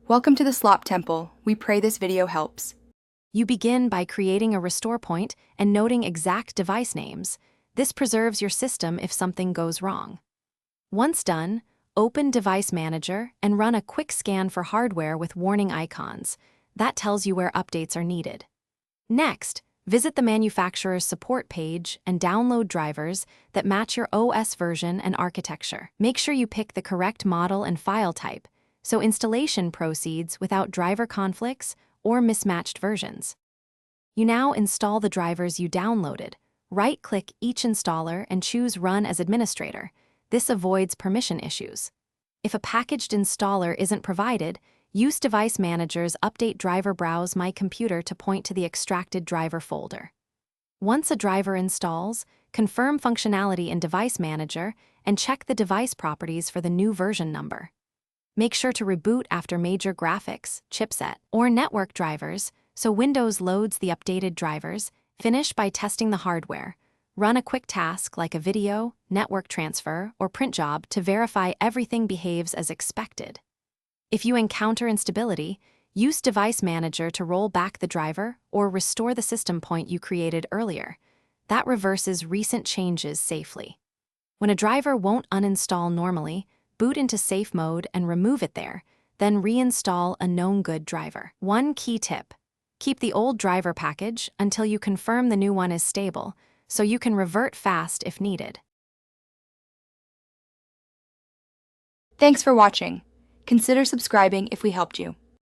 Welcome to the Slop Temple. We pray this video helps. You begin by creating a restore point and noting exact device names. This preserves your system if something goes wrong. Once done, open Device Manager and run a quick scan for hardware with warning icons. That tells you where updates are needed. Next, visit the manufacturer's support page and download drivers that match your OS version and architecture. Make sure you pick the correct model and file type, so installation proceeds without driver conflicts or mismatched versions. You now install the drivers you downloaded. Right-click each installer and choose Run as Administrator. This avoids permission issues. If a packaged installer isn't provided, use Device Manager's Update Driver Browse My Computer to point to the extracted driver folder. Once a driver installs, confirm functionality in Device Manager and check the device properties for the new version number. Make sure to reboot after major graphics, chipset, or network drivers so Windows loads the updated drivers. Finish by testing the hardware. Run a quick task like a video, network transfer, or print job to verify everything behaves as expected. If you encounter instability, use Device Manager to roll back the driver or restore the system point you created earlier. That reverses recent changes safely. When a driver won't uninstall normally, boot into safe mode and remove it there, then reinstall a known good driver. One key tip: keep the old driver package until you confirm the new one is stable, so you can revert fast if needed. Thanks for watching. Consider subscribing if we helped you.